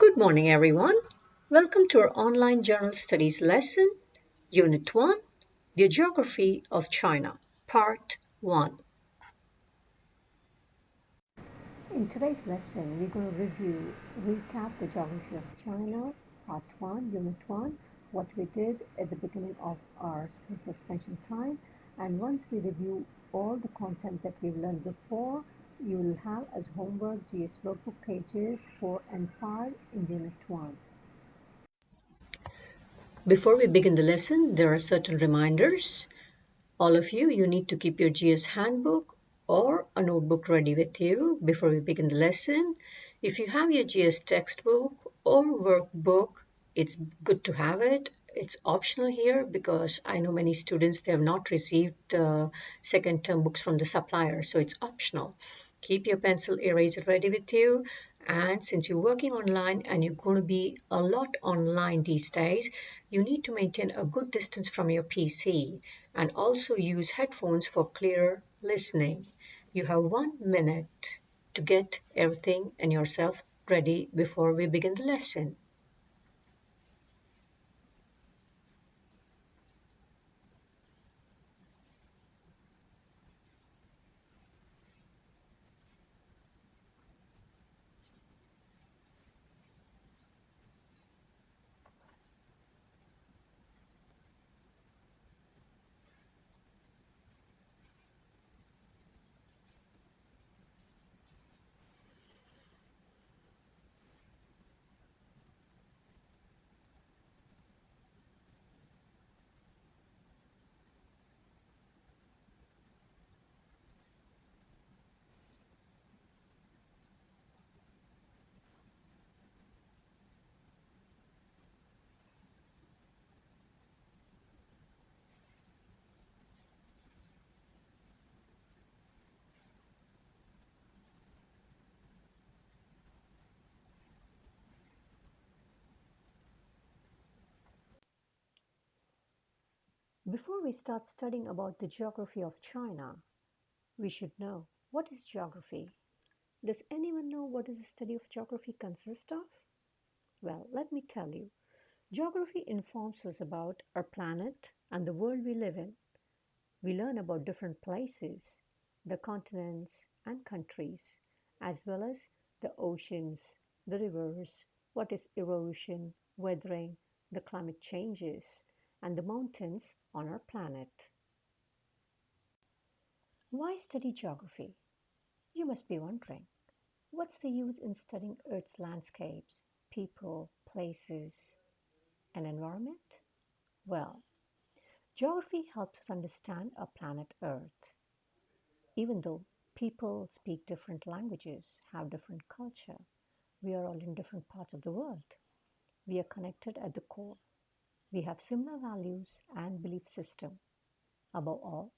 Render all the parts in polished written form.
Good morning, everyone. Welcome to our online general studies lesson, Unit 1, The Geography of China, Part 1. In today's lesson, we're going to recap the geography of China, part 1, unit 1, what we did at the beginning of our school suspension time. And once we review all the content that we've learned before, you will have as homework GS workbook pages 4 and 5 in unit 1. Before we begin the lesson, there are certain reminders. All of you, you need to keep your GS handbook or a notebook ready with you before we begin the lesson. If you have your GS textbook or workbook, it's good to have it. It's optional here because I know many students, they have not received the second term books from the supplier, so it's optional. Keep your pencil eraser ready with you. And since you're working online and you're going to be a lot online these days, you need to maintain a good distance from your PC and also use headphones for clearer listening. You have 1 minute to get everything and yourself ready before we begin the lesson. Before we start studying about the geography of China, we should know what is geography. Does anyone know what does the study of geography consist of? Well, let me tell you. Geography informs us about our planet and the world we live in. We learn about different places, the continents and countries, as well as the oceans, the rivers, what is erosion, weathering, the climate changes, and the mountains on our planet. Why study geography? You must be wondering, what's the use in studying Earth's landscapes, people, places, and environment? Well, geography helps us understand our planet Earth. Even though people speak different languages, have different culture, we are all in different parts of the world. We are connected at the core. We have similar values and belief system. Above all,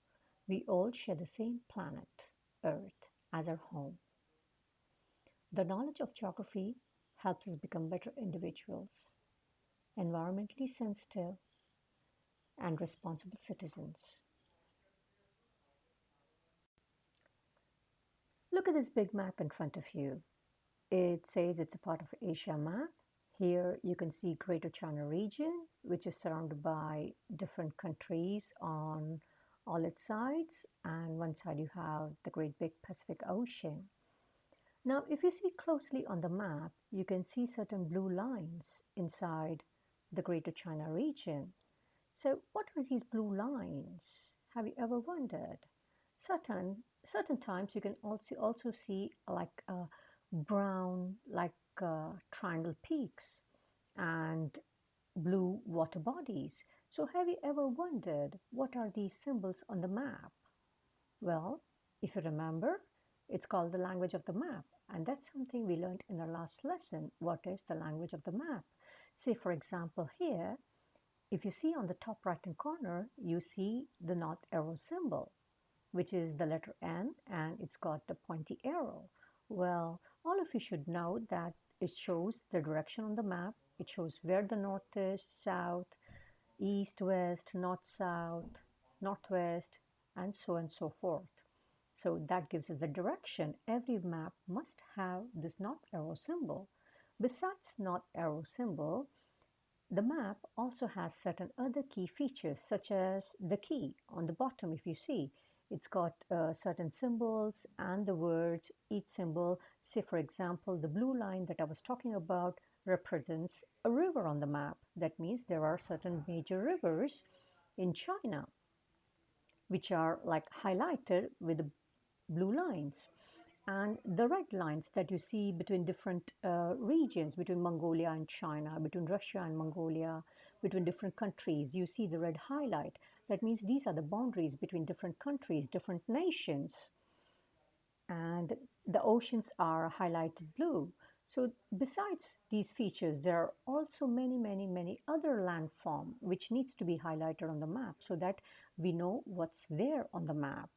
we all share the same planet, Earth, as our home. The knowledge of geography helps us become better individuals, environmentally sensitive, and responsible citizens. Look at this big map in front of you. It says it's a part of Asia map. Here you can see Greater China region, which is surrounded by different countries on all its sides. And one side you have the great big Pacific Ocean. Now, if you see closely on the map, you can see certain blue lines inside the Greater China region. So what are these blue lines? Have you ever wondered? Certain times you can also see like brown like triangle peaks and blue water bodies. So have you ever wondered what are these symbols on the map? Well, if you remember, it's called the language of the map, and that's something we learned in our last lesson. What is the language of the map? Say for example here, if you see on the top right hand corner, you see the north arrow symbol, which is the letter N, and it's got the pointy arrow. Well, all of you should know that it shows the direction on the map. It shows where the north is, south, east, west, north, south, northwest, and so on and so forth. So that gives us the direction. Every map must have this north arrow symbol. Besides not arrow symbol, the map also has certain other key features, such as the key on the bottom. If you see, it's got certain symbols and the words. Each symbol, say for example, the blue line that I was talking about represents a river on the map. That means there are certain major rivers in China, which are like highlighted with the blue lines. And the red lines that you see between different regions, between Mongolia and China, between Russia and Mongolia, between different countries, you see the red highlight. That means these are the boundaries between different countries, different nations. And the oceans are highlighted blue. So besides these features, there are also many other landform which needs to be highlighted on the map so that we know what's there on the map.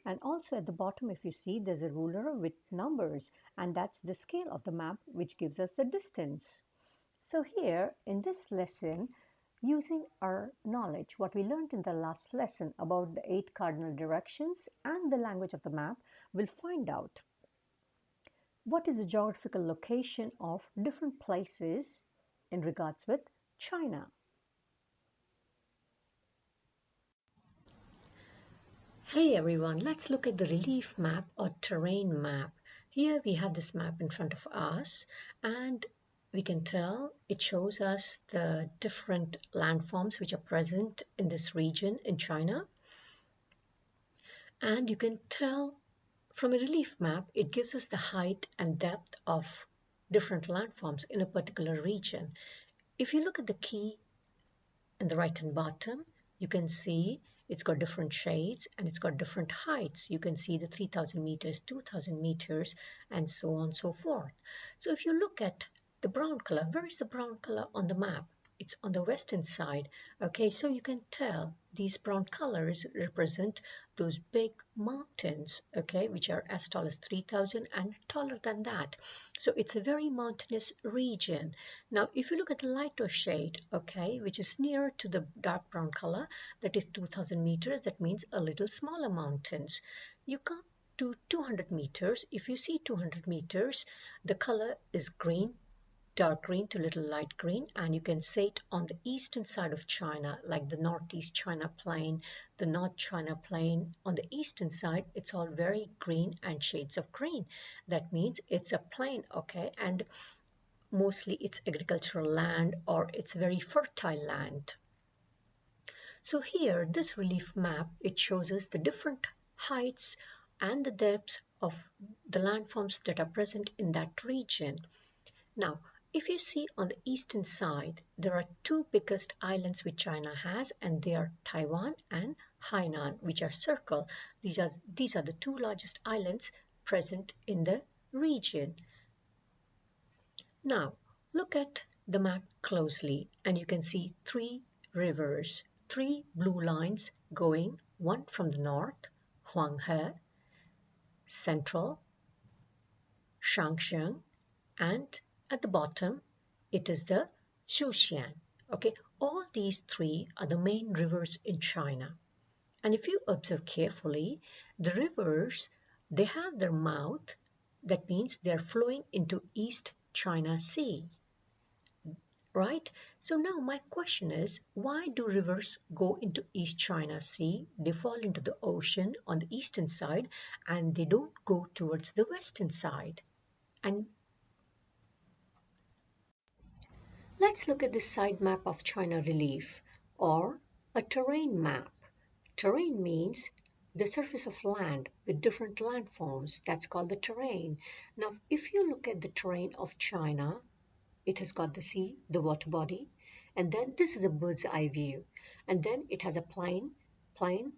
And also at the bottom, if you see, there's a ruler with numbers, and that's the scale of the map which gives us the distance. So here in this lesson, using our knowledge, what we learned in the last lesson about the 8 cardinal directions and the language of the map, we'll find out what is the geographical location of different places in regards with China. Hey everyone, let's look at the relief map or terrain map. Here we have this map in front of us and we can tell it shows us the different landforms which are present in this region in China. And you can tell from a relief map, it gives us the height and depth of different landforms in a particular region. If you look at the key in the right hand bottom, you can see it's got different shades and it's got different heights. You can see the 3000 meters, 2000 meters, and so on and so forth. So if you look at the brown color, where is the brown color on the map? It's on the western side. Okay, so you can tell these brown colors represent those big mountains, okay, which are as tall as 3000 and taller than that. So it's a very mountainous region. Now, if you look at the lighter shade, okay, which is nearer to the dark brown color, that is 2000 meters, that means a little smaller mountains. You come to 200 meters. If you see 200 meters, the color is green, dark green to little light green, and you can say it on the eastern side of China, like the northeast China plain, the North China plain. On the eastern side, it's all very green and shades of green. That means it's a plain, okay, and mostly it's agricultural land or it's very fertile land. So here, this relief map, it shows us the different heights and the depths of the landforms that are present in that region. Now, if you see on the eastern side, there are two biggest islands which China has, and they are Taiwan and Hainan, which are circle. These are the two largest islands present in the region. Now, look at the map closely, and you can see three rivers, three blue lines going, one from the north, Huanghe, central, Shangsheng, and at the bottom, it is the Xuxian. Okay, all these three are the main rivers in China. And if you observe carefully, the rivers, they have their mouth, that means they're flowing into East China Sea, right? So now my question is, why do rivers go into East China Sea? They fall into the ocean on the eastern side and they don't go towards the western side. And let's look at the side map of China relief or a terrain map. Terrain means the surface of land with different landforms. That's called the terrain. Now, if you look at the terrain of China, it has got the sea, the water body, and then this is a bird's eye view. And then it has a plain. Plain,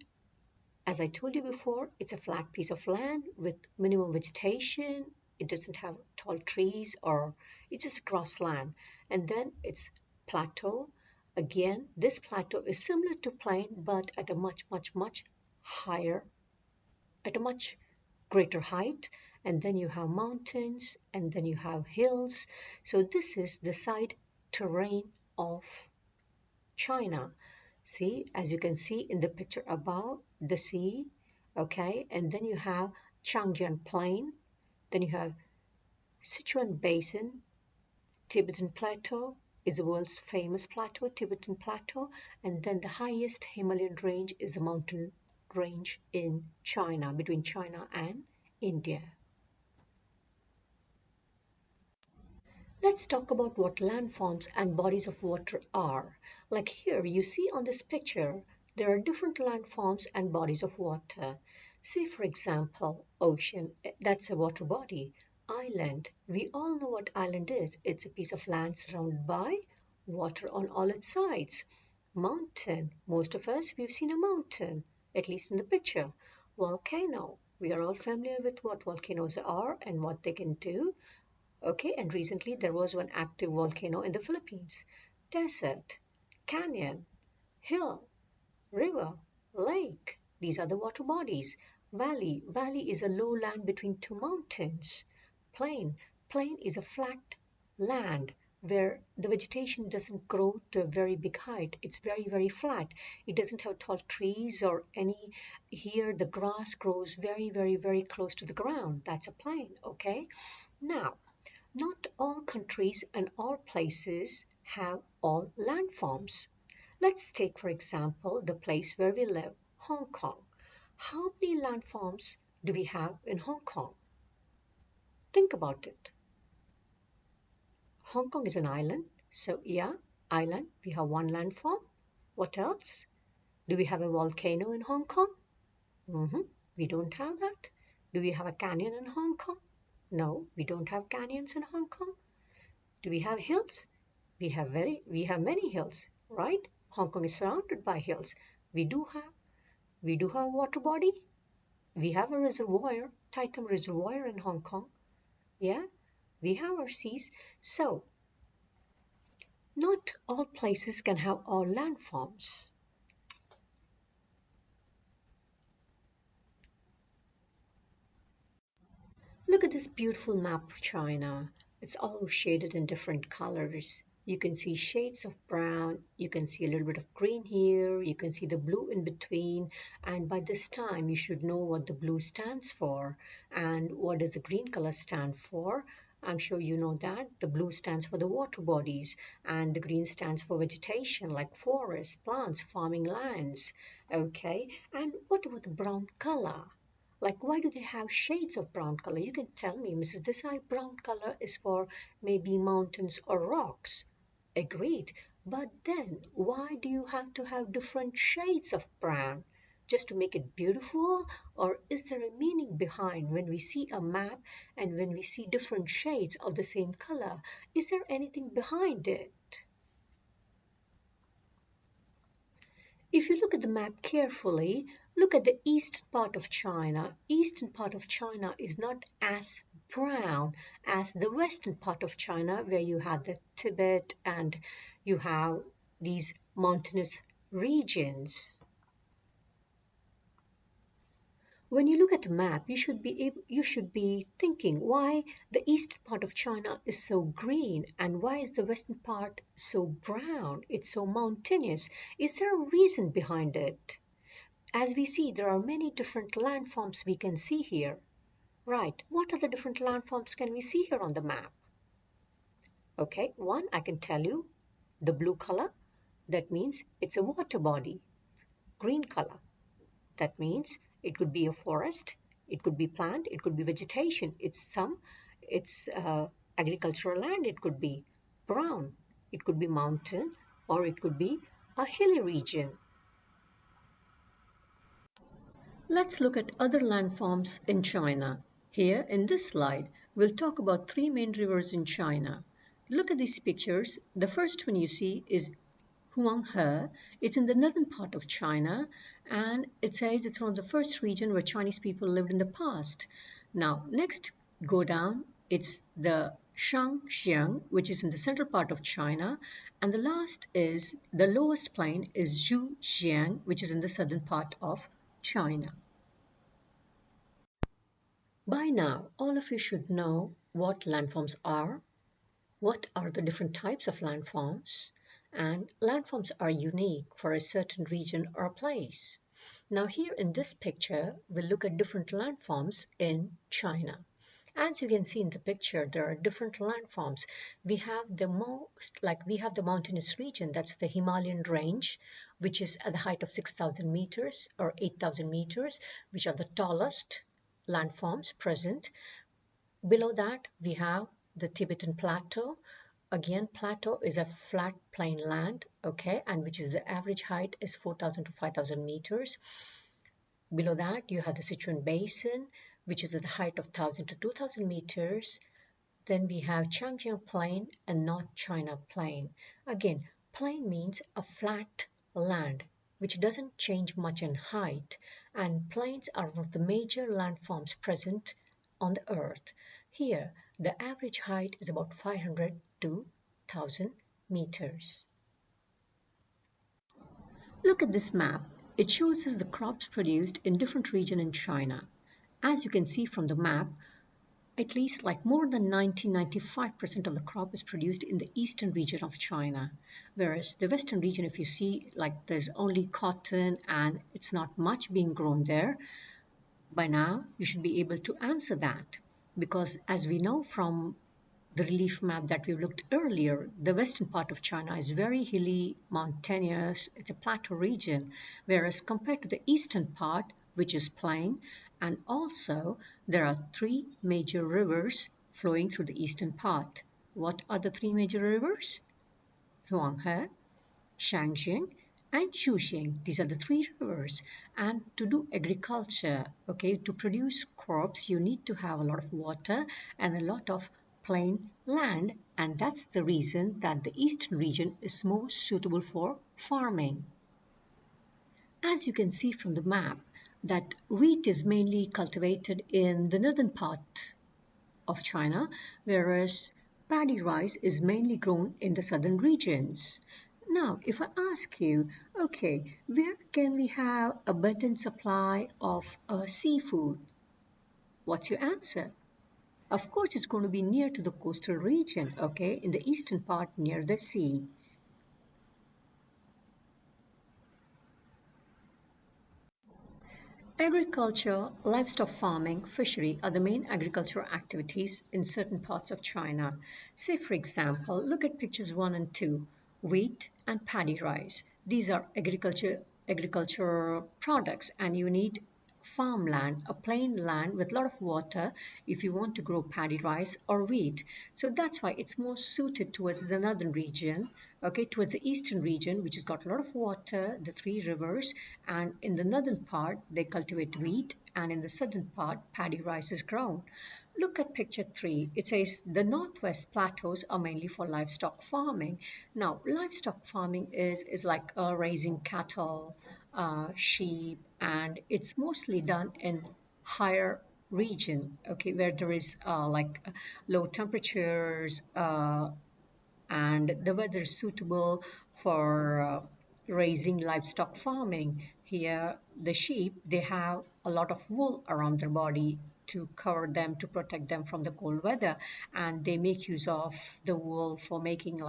as I told you before, it's a flat piece of land with minimum vegetation. It doesn't have tall trees or it's just grassland. And then it's plateau. Again, this plateau is similar to plain but at a much higher, at a much greater height. And then you have mountains and then you have hills. So this is the side terrain of China. See, as you can see in the picture above, the sea, okay, and then you have Changjiang Plain, then you have Sichuan Basin, Tibetan Plateau is the world's famous plateau, Tibetan Plateau, and then the highest Himalayan range is the mountain range in China, between China and India. Let's talk about what landforms and bodies of water are. Like here, you see on this picture, there are different landforms and bodies of water. Say, for example, ocean, that's a water body. Island, we all know what island is. It's a piece of land surrounded by water on all its sides. Mountain, most of us, we've seen a mountain, at least in the picture. Volcano, we are all familiar with what volcanoes are and what they can do. Okay, and recently there was one active volcano in the Philippines. Desert, canyon, hill, river, lake. These are the water bodies. Valley, valley is a low land between two mountains. Plain, plain is a flat land where the vegetation doesn't grow to a very big height. It's very, very flat. It doesn't have tall trees or any. Here the grass grows very, very, very close to the ground. That's a plain, okay? Now, not all countries and all places have all landforms. Let's take, for example, the place where we live, Hong Kong. How many landforms do we have in Hong Kong? Think about it. Hong Kong is an island, so yeah, island, we have one landform. What else? Do we have a volcano in Hong Kong? We don't have that. Do we have a canyon in Hong Kong? No, we don't have canyons in Hong Kong. Do we have hills? We have many hills, right? Hong Kong is surrounded by hills. We do have water body. We have a reservoir, Taitam Reservoir in Hong Kong. Yeah, we have our seas. So, not all places can have all landforms. Look at this beautiful map of China. It's all shaded in different colors. You can see shades of brown, you can see a little bit of green here, you can see the blue in between, and by this time you should know what the blue stands for and what does the green color stand for. I'm sure you know that. The blue stands for the water bodies and the green stands for vegetation like forests, plants, farming lands. Okay, and what about the brown color? Like, why do they have shades of brown color? You can tell me, Mrs. Desai, brown color is for maybe mountains or rocks. Agreed. But then, why do you have to have different shades of brown? Just to make it beautiful? Or is there a meaning behind when we see a map and when we see different shades of the same color? Is there anything behind it? If you look at the map carefully, look at the eastern part of China. Eastern part of China is not as brown as the western part of China, where you have the Tibet and you have these mountainous regions. When you look at a map, you should be thinking why the eastern part of China is so green and why is the western part so brown? It's so mountainous. Is there a reason behind it? As we see, there are many different landforms we can see here. Right, what are the different landforms can we see here on the map? Okay, one I can tell you, the blue color, that means it's a water body. Green color, that means it could be a forest, it could be plant, it could be vegetation. It's agricultural land, it could be brown, it could be mountain, or it could be a hilly region. Let's look at other landforms in China. Here in this slide, we'll talk about three main rivers in China. Look at these pictures. The first one you see is Huanghe. It's in the northern part of China, and it says it's one of the first region where Chinese people lived in the past. Now, next, go down. It's the Shangxiang, which is in the central part of China, and the lowest plain is Zhujiang, which is in the southern part of China. By now, all of you should know what landforms are, what are the different types of landforms, and landforms are unique for a certain region or place. Now here in this picture, we'll look at different landforms in China. As you can see in the picture, there are different landforms. We have the mountainous region, that's the Himalayan range, which is at the height of 6,000 meters or 8,000 meters, which are the tallest landforms present. Below that, we have the Tibetan Plateau. Again, plateau is a flat plain land, okay, and which is the average height is 4,000 to 5,000 meters. Below that, you have the Sichuan Basin, which is at the height of 1,000 to 2,000 meters. Then we have Changjiang Plain and North China Plain. Again, plain means a flat land, which doesn't change much in height, and plains are one of the major landforms present on the earth. Here, the average height is about 500 to 1,000 meters. Look at this map. It shows us the crops produced in different regions in China. As you can see from the map, at least like more than 90-95% of the crop is produced in the eastern region of China. Whereas the western region, if you see, like there's only cotton and it's not much being grown there. By now, you should be able to answer that because as we know from the relief map that we looked earlier, the western part of China is very hilly, mountainous, it's a plateau region, whereas compared to the eastern part, which is plain, and also there are three major rivers flowing through the eastern part. What are the three major rivers? Huanghe, Shanxing, and Shuxing. These are the three rivers. And to do agriculture, okay, to produce crops, you need to have a lot of water and a lot of plain land, and that's the reason that the eastern region is most suitable for farming. As you can see from the map, that wheat is mainly cultivated in the northern part of China, whereas paddy rice is mainly grown in the southern regions. Now, if I ask you, okay, where can we have abundant supply of seafood? What's your answer? Of course, it's going to be near to the coastal region, okay, in the eastern part near the sea. Agriculture, livestock farming, fishery are the main agricultural activities in certain parts of China. Say, for example, look at pictures 1 and 2, wheat and paddy rice. These are agricultural products and you need farmland, a plain land with a lot of water if you want to grow paddy rice or wheat. So that's why it's more suited towards the northern region, okay, towards the eastern region, which has got a lot of water, the three rivers, and in the northern part, they cultivate wheat, and in the southern part, paddy rice is grown. Look at picture 3. It says the northwest plateaus are mainly for livestock farming. Now, livestock farming is like raising cattle, sheep, and it's mostly done in higher region, okay, where there is low temperatures and the weather is suitable for raising livestock farming. Here, the sheep, they have a lot of wool around their body to cover them, to protect them from the cold weather, and they make use of the wool for making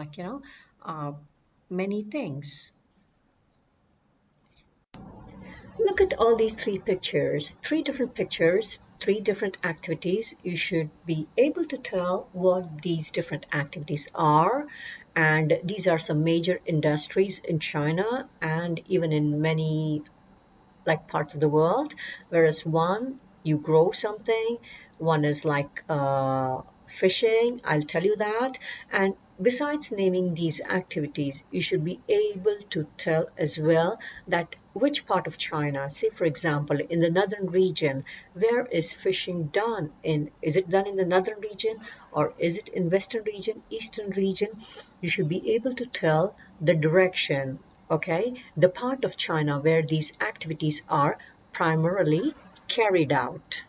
many things. Look at all these three different pictures, three different activities. You should be able to tell what these different activities are. And these are some major industries in China and even in many parts of the world. Whereas one, you grow something, one is fishing, I'll tell you that. And besides naming these activities, you should be able to tell as well that which part of China, say for example, in the northern region, where is fishing done in? Is it done in the northern region or is it in western region, eastern region? You should be able to tell the direction, okay, the part of China where these activities are primarily carried out.